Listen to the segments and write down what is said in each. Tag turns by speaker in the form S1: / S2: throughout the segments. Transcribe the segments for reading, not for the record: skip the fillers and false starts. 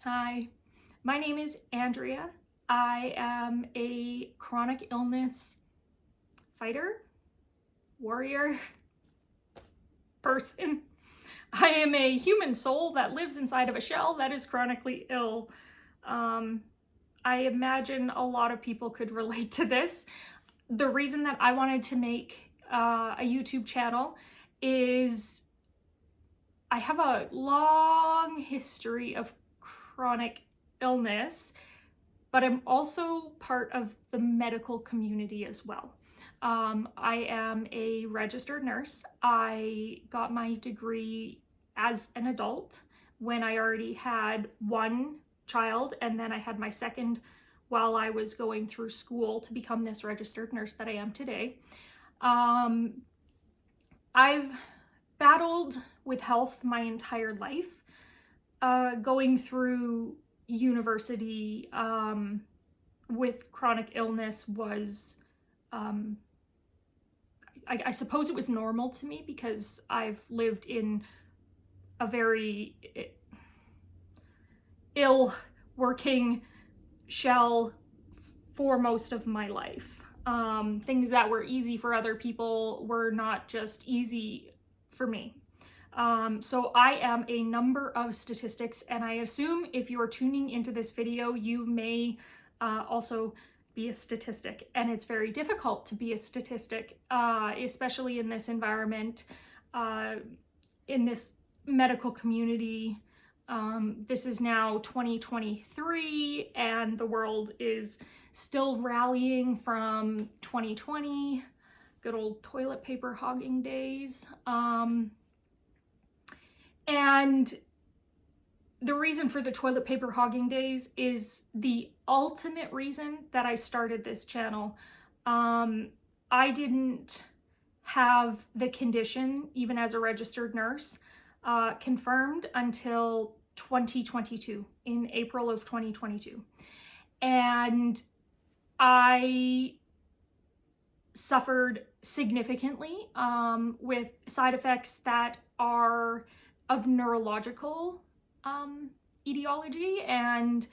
S1: Hi, my name is Andrea. I am a chronic illness fighter, warrior, person. I am a human soul that lives inside of a shell that is chronically ill. I imagine a lot of people could relate to this. The reason that I wanted to make a YouTube channel is I have a long history of chronic illness, but I'm also part of the medical community as well. I am a registered nurse. I got my degree as an adult when I already had one child, and then I had my second while I was going through school to become this registered nurse that I am today. I've battled with health my entire life. Going through university with chronic illness was, I suppose it was normal to me because I've lived in a very ill working shell for most of my life. Things that were easy for other people were not just easy for me. So I am a number of statistics, and I assume if you're tuning into this video, you may also be a statistic, and it's very difficult to be a statistic, especially in this environment, in this medical community. This is now 2023, and the world is still rallying from 2020, good old toilet paper hogging days. And the reason for the toilet paper hogging days is the ultimate reason that I started this channel. I didn't have the condition, even as a registered nurse, confirmed until 2022, in April of 2022. And I suffered significantly with side effects that are of neurological etiology, and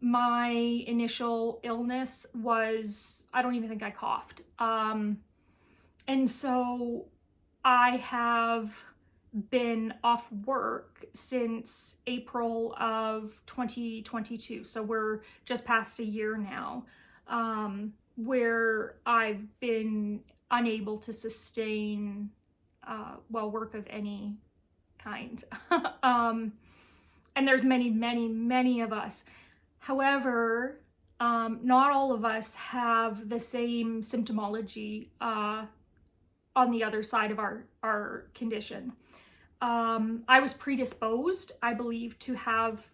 S1: my initial illness was, I don't even think I coughed. And so I have been off work since April of 2022. So we're just past a year now, where I've been unable to sustain work of any kind. And there's many of us. However, not all of us have the same symptomology on the other side of our condition. I was predisposed, I believe, to have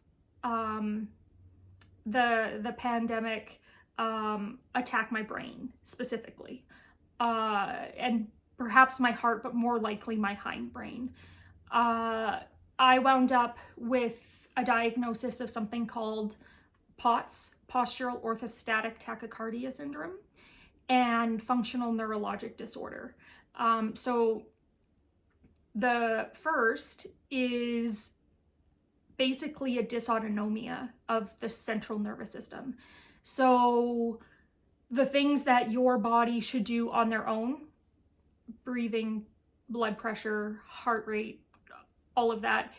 S1: the pandemic attack my brain specifically, and perhaps my heart, but more likely my hindbrain. I wound up with a diagnosis of something called POTS, Postural Orthostatic Tachycardia Syndrome, and functional neurologic disorder. So the first is basically a dysautonomia of the central nervous system. So the things that your body should do on their own, breathing, blood pressure, heart rate, all of that,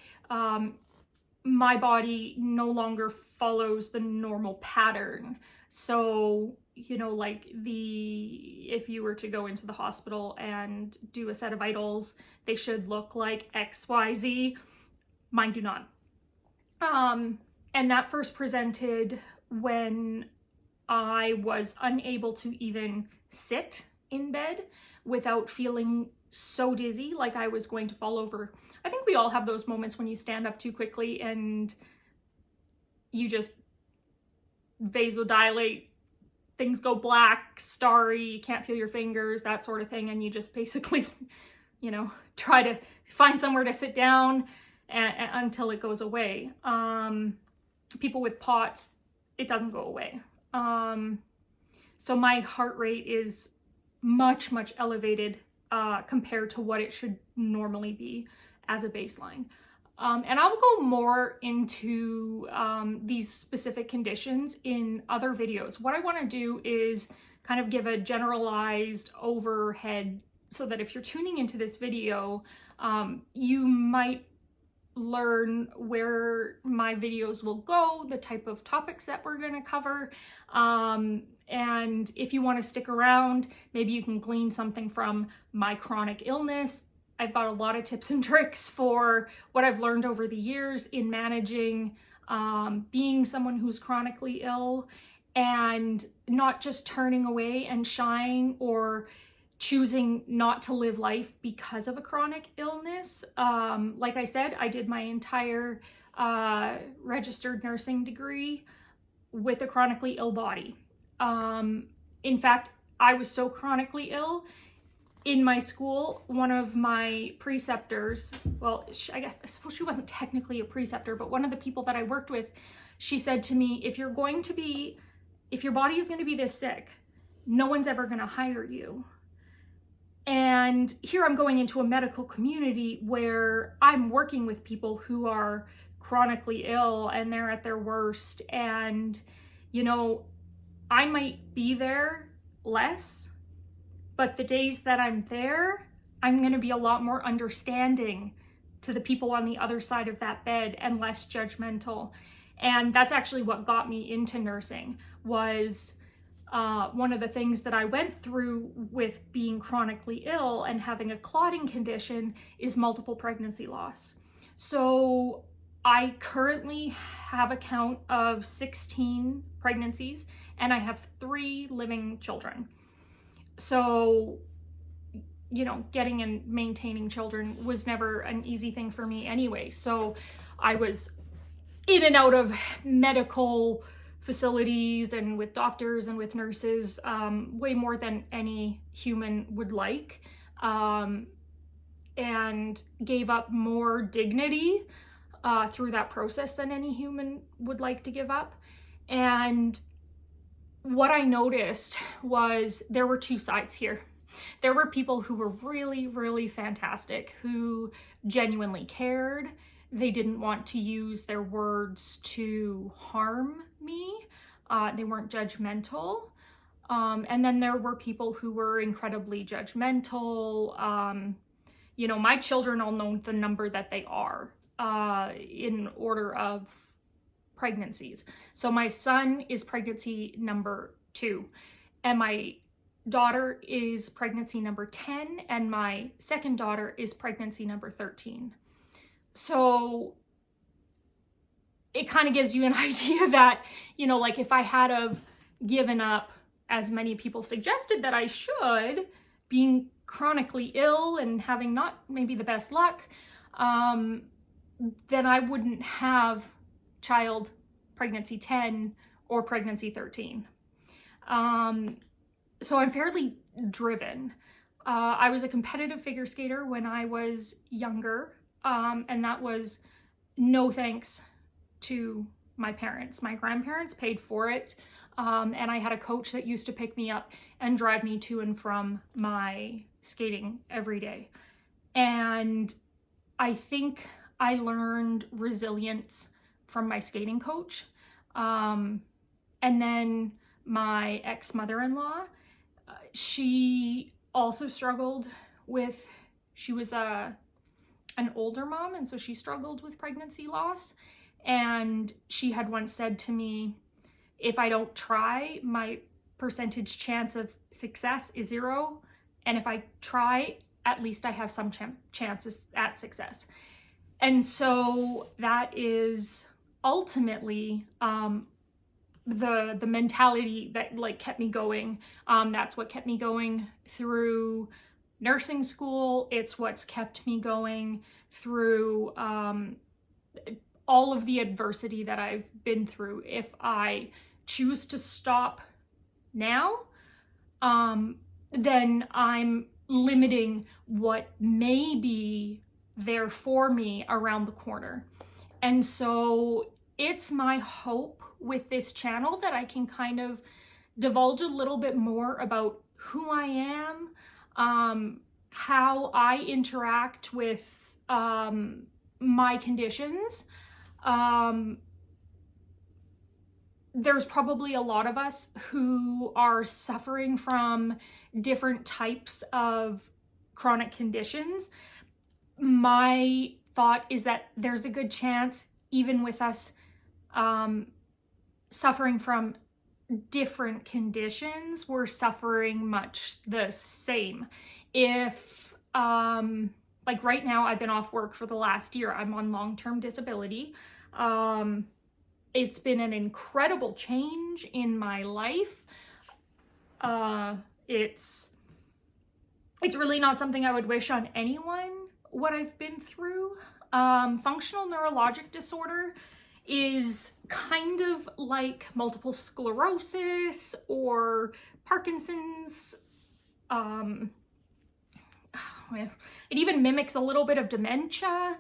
S1: my body no longer follows the normal pattern. So, you know, like if you were to go into the hospital and do a set of vitals, they should look like XYZ. Mine do not. And that first presented when I was unable to even sit in bed without feeling so dizzy, like I was going to fall over. I think we all have those moments when you stand up too quickly and you just vasodilate, things go black, starry, you can't feel your fingers, that sort of thing, and you just basically, you know, try to find somewhere to sit down until it goes away. People with POTS, it doesn't go away. So my heart rate is much elevated compared to what it should normally be as a baseline. And I'll go more into these specific conditions in other videos. What I want to do is kind of give a generalized overhead so that if you're tuning into this video, you might learn where my videos will go, the type of topics that we're going to cover. And if you want to stick around, maybe you can glean something from my chronic illness. I've got a lot of tips and tricks for what I've learned over the years in managing being someone who's chronically ill, and not just turning away and shying or choosing not to live life because of a chronic illness. Like I said, I did my entire registered nursing degree with a chronically ill body. In fact, I was so chronically ill in my school, one of my preceptors, well, I suppose she wasn't technically a preceptor, but one of the people that I worked with, she said to me, if your body is going to be this sick, no one's ever going to hire you. And here I'm going into a medical community where I'm working with people who are chronically ill and they're at their worst. And, you know, I might be there less, but the days that I'm there, I'm going to be a lot more understanding to the people on the other side of that bed and less judgmental. And that's actually what got me into nursing, was one of the things that I went through with being chronically ill and having a clotting condition is multiple pregnancy loss. So I currently have a count of 16 pregnancies and I have 3 living children. So, you know, getting and maintaining children was never an easy thing for me anyway. So I was in and out of medical facilities and with doctors and with nurses way more than any human would like, and gave up more dignity through that process than any human would like to give up. And what I noticed was there were 2 sides here. There were people who were really, really fantastic, who genuinely cared. They didn't want to use their words to harm me. They weren't judgmental. And then there were people who were incredibly judgmental. You know, my children all know the number that they are in order of pregnancies. So my son is pregnancy number 2, and my daughter is pregnancy number 10, and my second daughter is pregnancy number 13. So it kind of gives you an idea that, you know, like if I had have given up, as many people suggested that I should, being chronically ill and having not maybe the best luck, then I wouldn't have child pregnancy 10 or pregnancy 13. So I'm fairly driven. I was a competitive figure skater when I was younger, and that was no thanks to my parents. My grandparents paid for it, and I had a coach that used to pick me up and drive me to and from my skating every day. And I think I learned resilience from my skating coach. And then my ex-mother-in-law, she also struggled with, she was an older mom, and so she struggled with pregnancy loss. And she had once said to me, if I don't try, my percentage chance of success is 0. And if I try, at least I have some chances at success. And so that is ultimately the mentality that like kept me going. That's what kept me going through nursing school. It's what's kept me going through all of the adversity that I've been through. If I choose to stop now, then I'm limiting what may be there for me around the corner. And so it's my hope with this channel that I can kind of divulge a little bit more about who I am, how I interact with my conditions, there's probably a lot of us who are suffering from different types of chronic conditions. My thought is that there's a good chance, even with us suffering from different conditions, we're suffering much the same. If, like right now, I've been off work for the last year. I'm on long-term disability. It's been an incredible change in my life. It's really not something I would wish on anyone, what I've been through. Functional neurologic disorder is kind of like multiple sclerosis or Parkinson's. It even mimics a little bit of dementia.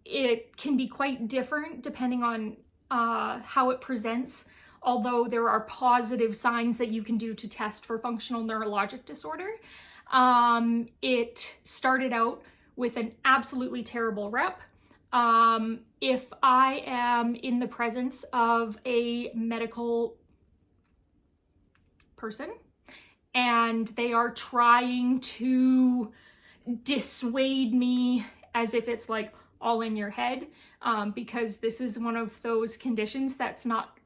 S1: It can be quite different depending on how it presents, although there are positive signs that you can do to test for functional neurologic disorder. It started out with an absolutely terrible rep. If I am in the presence of a medical person and they are trying to dissuade me as if it's like all in your head, because this is one of those conditions that's not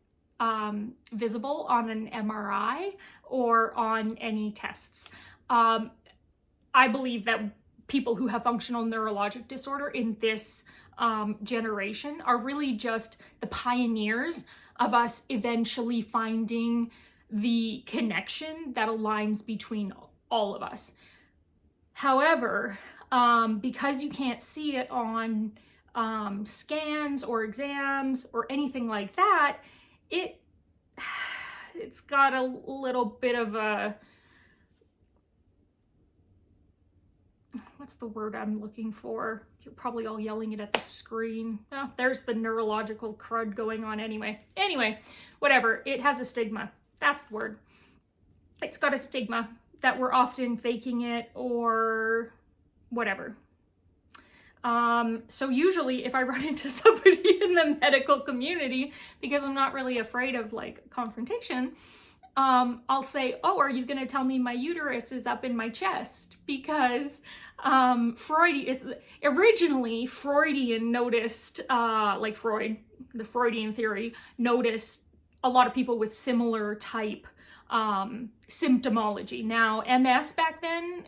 S1: visible on an MRI or on any tests. I believe that people who have functional neurologic disorder in this generation are really just the pioneers of us eventually finding the connection that aligns between all of us. However, because you can't see it on scans or exams or anything like that, it's got a little bit of a, what's the word I'm looking for? You're probably all yelling it at the screen. Oh, there's the neurological crud going on anyway. Anyway, whatever, it has a stigma. That's the word. It's got a stigma that we're often faking it or whatever. So usually if I run into somebody in the medical community, because I'm not really afraid of like confrontation, I'll say, oh, are you going to tell me my uterus is up in my chest? Because originally Freudian noticed, like Freud, the Freudian theory, noticed a lot of people with similar type symptomology. Now, MS back then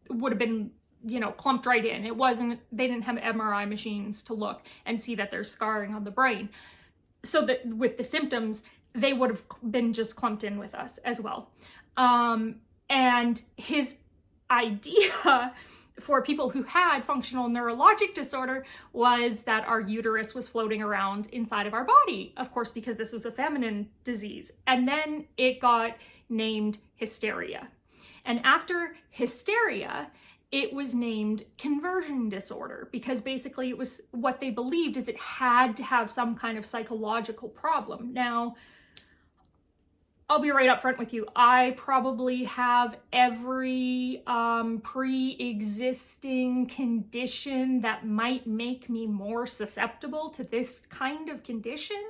S1: would have been, you know, clumped right in. It wasn't, they didn't have MRI machines to look and see that there's scarring on the brain. So that with the symptoms, they would have been just clumped in with us as well. And his idea for people who had functional neurologic disorder was that our uterus was floating around inside of our body, of course, because this was a feminine disease. And then it got named hysteria. And after hysteria, it was named conversion disorder, because basically it was what they believed is it had to have some kind of psychological problem. Now, I'll be right up front with you. I probably have every pre-existing condition that might make me more susceptible to this kind of condition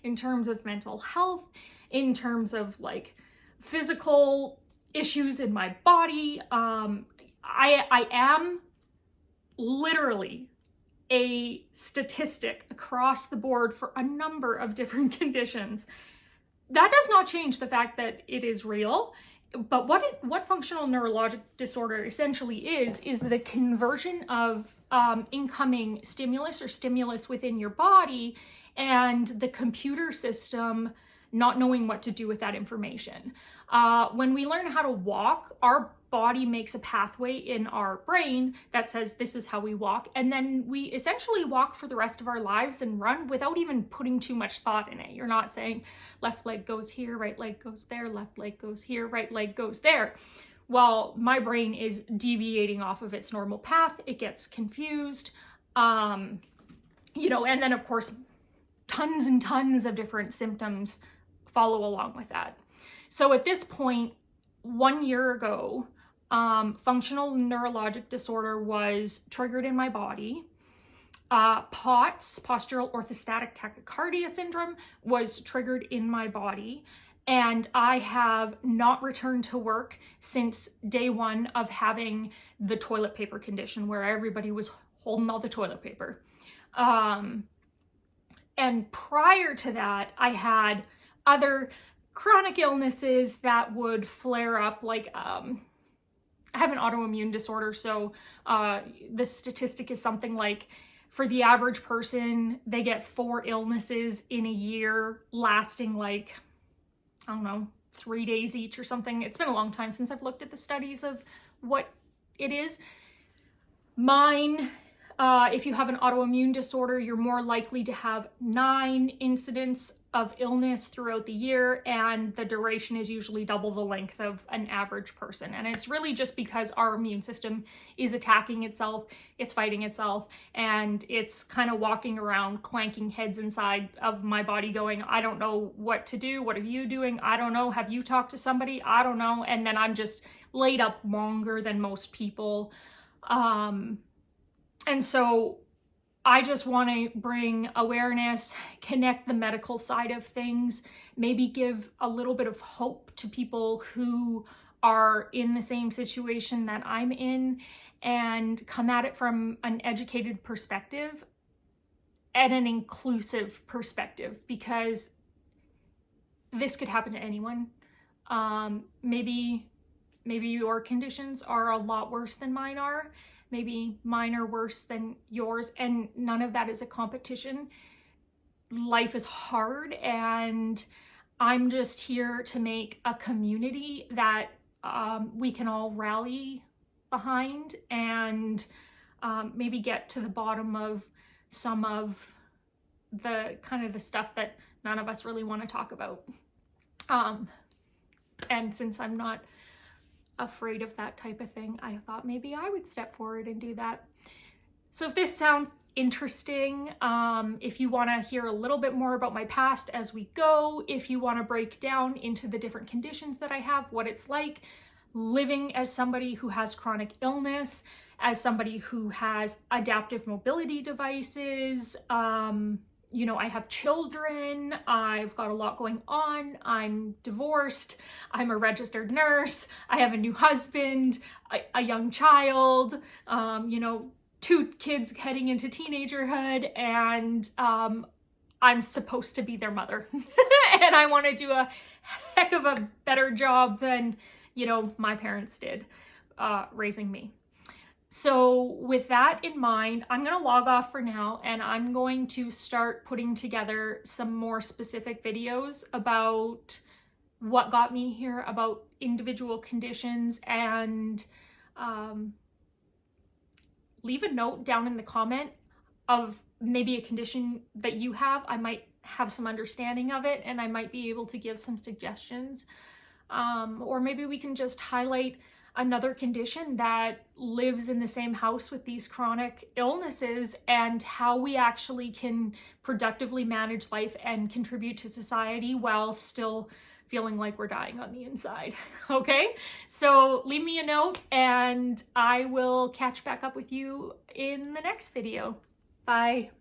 S1: in terms of mental health, in terms of like physical issues in my body. I am literally a statistic across the board for a number of different conditions. That does not change the fact that it is real, but what functional neurologic disorder essentially is the conversion of incoming stimulus or stimulus within your body and the computer system not knowing what to do with that information. When we learn how to walk, our body makes a pathway in our brain that says this is how we walk, and then we essentially walk for the rest of our lives and run without even putting too much thought in it. You're not saying left leg goes here, right leg goes there, left leg goes here, right leg goes there. Well, my brain is deviating off of its normal path. It gets confused, you know, and then of course tons and tons of different symptoms follow along with that. So at this point, 1 year ago, Functional neurologic disorder was triggered in my body. POTS, postural orthostatic tachycardia syndrome, was triggered in my body. And I have not returned to work since day one of having the toilet paper condition, where everybody was holding all the toilet paper. And prior to that, I had other chronic illnesses that would flare up, like I have an autoimmune disorder, so the statistic is something like, for the average person, they get 4 illnesses in a year lasting like, I don't know, 3 days each or something. It's been a long time since I've looked at the studies of what it is. Mine, if you have an autoimmune disorder, you're more likely to have 9 incidents of illness throughout the year, and the duration is usually double the length of an average person. And it's really just because our immune system is attacking itself, it's fighting itself, and it's kind of walking around clanking heads inside of my body going, I don't know what to do. What are you doing? I don't know. Have you talked to somebody? I don't know. And then I'm just laid up longer than most people. And so I just want to bring awareness, connect the medical side of things, maybe give a little bit of hope to people who are in the same situation that I'm in, and come at it from an educated perspective and an inclusive perspective, because this could happen to anyone. Maybe your conditions are a lot worse than mine are. Maybe mine are worse than yours, and none of that is a competition. Life is hard, and I'm just here to make a community that we can all rally behind, and maybe get to the bottom of some of the kind of the stuff that none of us really want to talk about. And since I'm not afraid of that type of thing, I thought maybe I would step forward and do that. So if this sounds interesting, if you want to hear a little bit more about my past as we go, if you want to break down into the different conditions that I have, what it's like living as somebody who has chronic illness, as somebody who has adaptive mobility devices, you know, I have children, I've got a lot going on, I'm divorced, I'm a registered nurse, I have a new husband, a young child, you know, 2 kids heading into teenagerhood, and I'm supposed to be their mother. And I want to do a heck of a better job than, you know, my parents did raising me. So with that in mind, I'm going to log off for now, and I'm going to start putting together some more specific videos about what got me here, about individual conditions, and leave a note down in the comment of maybe a condition that you have. I might have some understanding of it, and I might be able to give some suggestions. Or maybe we can just highlight another condition that lives in the same house with these chronic illnesses, and how we actually can productively manage life and contribute to society while still feeling like we're dying on the inside. Okay, so leave me a note, and I will catch back up with you in the next video. Bye.